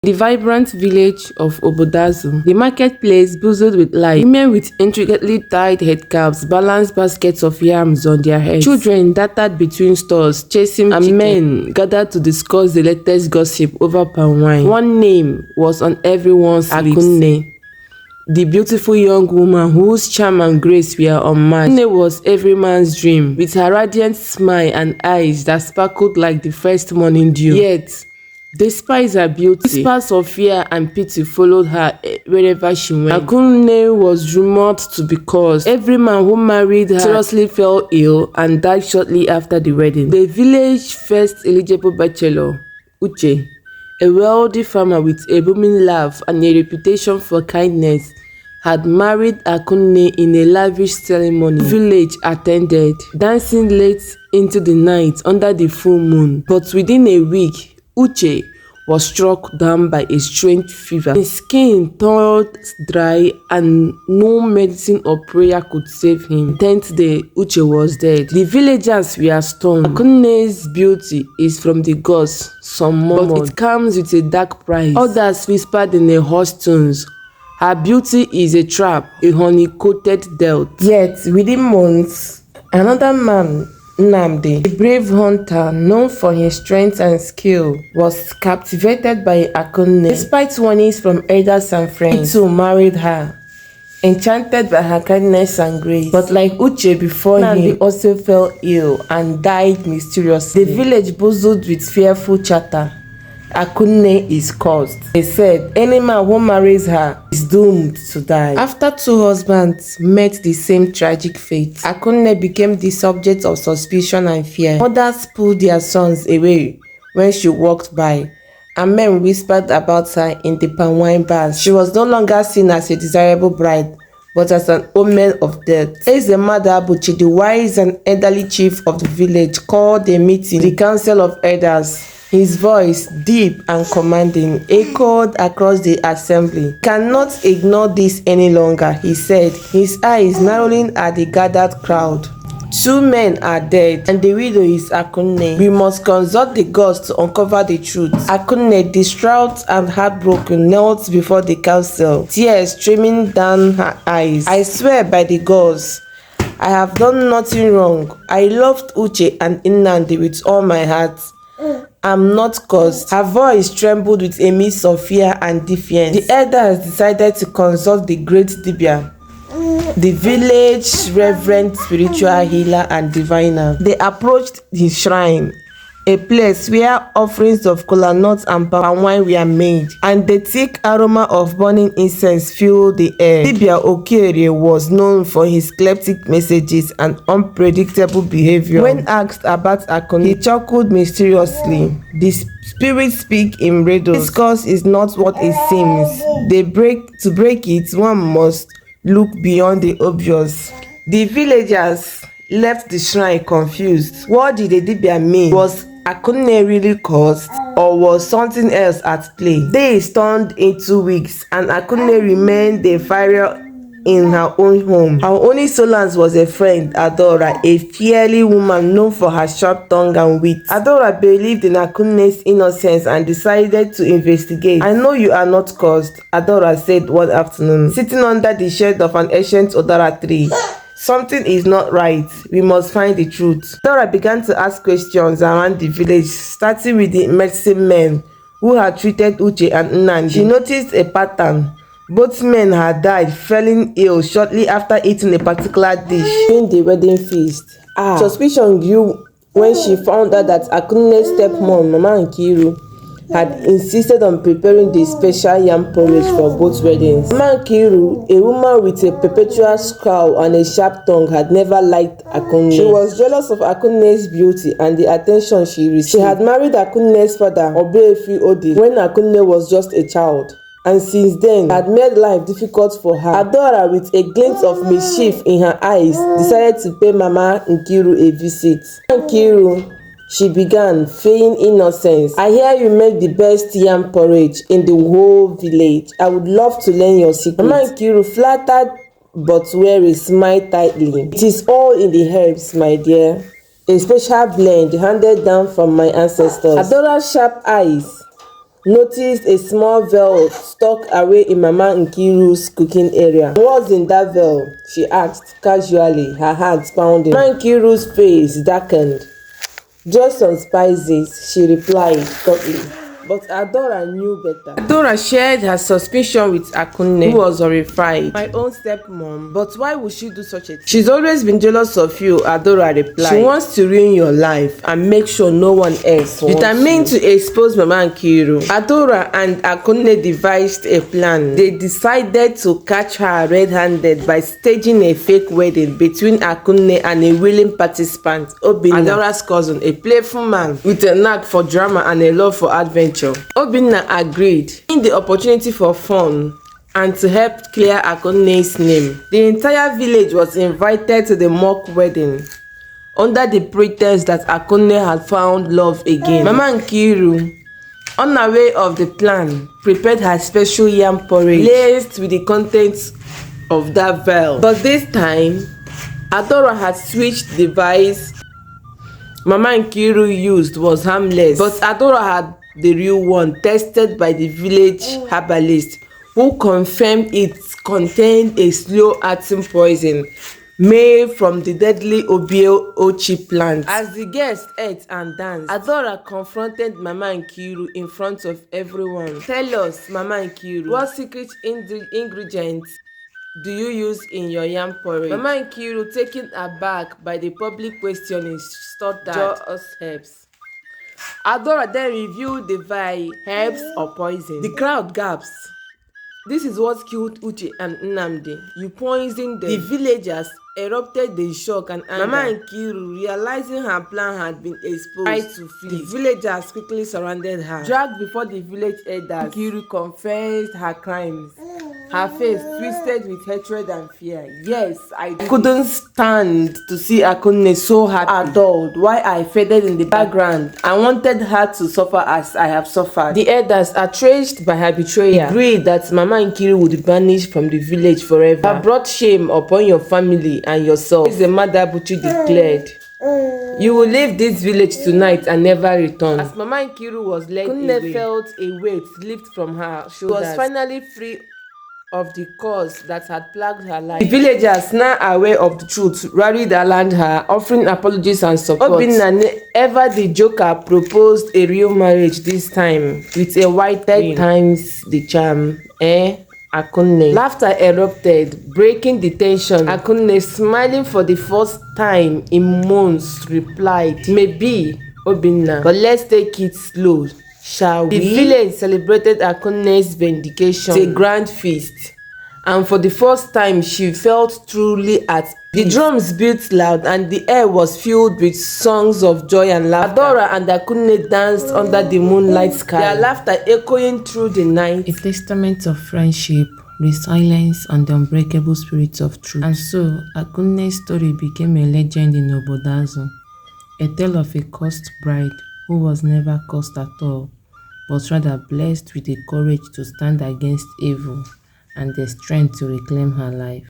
The vibrant village of Obodazu, the marketplace bustled with life. Women with intricately tied headcaps balanced baskets of yams on their heads. Children darted between stores, chasing chicken, and men gathered to discuss the latest gossip over palm wine. One name was on everyone's lips: Akunne, the beautiful young woman whose charm and grace were unmatched. Akunne was every man's dream, with her radiant smile and eyes that sparkled like the first morning dew. Yet, despite her beauty, whispers of fear and pity followed her wherever she went. Akunne was rumored to be cursed. Every man who married her seriously fell ill and died shortly after the wedding. The village's first eligible bachelor, Uche, a wealthy farmer with a booming laugh and a reputation for kindness, had married Akunne in a lavish ceremony. The village attended, dancing late into the night under the full moon. But within a week, Uche was struck down by a strange fever. His skin turned dry and no medicine or prayer could save him. 10th day, Uche was dead. The villagers were stunned. Akunne's beauty is from the gods, some murmured, but it comes with a dark price. Others whispered in a harsh tones, her beauty is a trap, a honey-coated death. Yet, within months, another man, Nnamdi, a brave hunter known for his strength and skill, was captivated by Akunne. Despite warnings from elders and friends, he too married her, enchanted by her kindness and grace. But like Uche before him, Nnamdi also fell ill and died mysteriously. The village bustled with fearful chatter. Akunne is cursed. They said any man who marries her is doomed to die. After two husbands met the same tragic fate, Akunne became the subject of suspicion and fear. Mothers pulled their sons away when she walked by, and men whispered about her in the palm wine bars. She was no longer seen as a desirable bride, but as an omen of death. Ezemadu Abuchi, the wise and elderly chief of the village, called a meeting, the council of elders. His voice, deep and commanding, echoed across the assembly. "Cannot ignore this any longer," he said, his eyes narrowing at the gathered crowd. "Two men are dead, and the widow is Akunne. We must consult the gods to uncover the truth." Akunne, distraught and heartbroken, knelt before the council, tears streaming down her eyes. "I swear by the gods, I have done nothing wrong. I loved Uche and Nnamdi with all my heart. I'm not cursed." Her voice trembled with a mix of fear and defiance. The elders decided to consult the great Dibia, the village reverend spiritual healer and diviner. They approached his shrine, a place where offerings of kola nuts and palm wine were made, and the thick aroma of burning incense filled the air. Dibia Okerie was known for his cryptic messages and unpredictable behavior. When asked about Akunne, he chuckled mysteriously. "The spirits speak in riddles. This curse is not what it seems. To break it, one must look beyond the obvious." The villagers left the shrine confused. What did the Dibia mean? Was Akunne really cursed, or was something else at play? Days turned into weeks, and Akunne remained a failure in her own home. Her only solace was a friend, Adora, a fiery woman known for her sharp tongue and wit. Adora believed in Akunne's innocence and decided to investigate. "I know you are not cursed," Adora said one afternoon, sitting under the shade of an ancient Odara tree. "Something is not right. We must find the truth." Dora began to ask questions around the village, starting with the medicine men who had treated Uche and Nnamdi. She noticed a pattern. Both men had died, falling ill shortly after eating a particular dish during the wedding feast. Suspicion grew when she found out that Akunne's stepmom, Mama Nkiru, had insisted on preparing the special yam porridge for both weddings. Mama Nkiru, a woman with a perpetual scowl and a sharp tongue, had never liked Akunne. She was jealous of Akunne's beauty and the attention she received. She had married Akunne's father, Obeefi Odi, when Akunne was just a child, and since then had made life difficult for her. Adora, with a glint of mischief in her eyes, decided to pay Mama Nkiru a visit. "Nkiru," she began, feigning innocence, "I hear you make the best yam porridge in the whole village. I would love to learn your secret." Mama Nkiru flattered but wore a smile tightly. "It is all in the herbs, my dear. A special blend handed down from my ancestors." Adora's sharp eyes noticed a small veil stuck away in Mama Nkiru's cooking area. "What's in that veil?" she asked casually, her heart pounding. Mama Nkiru's face darkened. "Just some spices," she replied shortly. But Adora knew better. Adora shared her suspicion with Akunne, who was horrified. "My own stepmom, but why would she do such a thing?" "She's always been jealous of you," Adora replied. "She wants to ruin your life and make sure no one else wants." Determined to expose Mama Nkiru, Adora and Akunne devised a plan. They decided to catch her red-handed by staging a fake wedding between Akunne and a willing participant, Obinna, Adora's cousin, a playful man with a knack for drama and a love for adventure. Obinna agreed, seeing the opportunity for fun and to help clear Akunne's name. The entire village was invited to the mock wedding under the pretext that Akunne had found love again. Mama Nkiru, unaware of the plan, prepared her special yam porridge laced with the contents of that veil. But this time, Adora had switched the device Mama Nkiru used was harmless, but Adora had the real one, tested by the village herbalist, who confirmed it contained a slow-acting poison made from the deadly Obio Ochi plant. As the guests ate and danced, Adora confronted Mama Nkiru in front of everyone. "Tell us, Mama Nkiru, what secret ingredients do you use in your yam porridge?" Mama Nkiru, taken aback by the public questioning, stuttered, "Just herbs." Adora then reviewed the vial. "Herbs or poison?" The crowd gasped. "This is what killed Uche and Nnamdi. You poisoned them." The villagers erupted in shock and anger. Mama Nkiru, realizing her plan had been exposed, tried to flee. The villagers quickly surrounded her. Dragged before the village elders, Nkiru confessed her crimes, her face twisted with hatred and fear. "Yes, I couldn't stand to see Akunne so happy, adored, while I faded in the background. I wanted her to suffer as I have suffered." The elders, outraged by her betrayal, agreed that Mama Nkiru would be banished from the village forever. "Have brought shame upon your family and yourself," the Mother Buchi declared. "You will leave this village tonight and never return." As Mama Nkiru was led away, felt a weight lift from her shoulders. She was finally free of the cause that had plagued her life. The villagers, now aware of the truth, rallied around her, offering apologies and support. Obinna, ever the joker, proposed a real marriage this time, with a white 10 times the charm. Akunne. Laughter erupted, breaking the tension. Akunne, smiling for the first time in months, replied, "Maybe, Obinna, but let's take it slow, shall we?" The village celebrated Akunne's vindication with a grand feast, and for the first time she felt truly at peace. The drums beat loud and the air was filled with songs of joy and laughter. Adora and Akunne danced under the moonlight sky, their laughter echoing through the night. A testament of friendship, resilience, and the unbreakable spirit of truth. And so, Akunne's story became a legend in Obodazo, a tale of a cursed bride who was never cursed at all, but rather blessed with the courage to stand against evil and the strength to reclaim her life.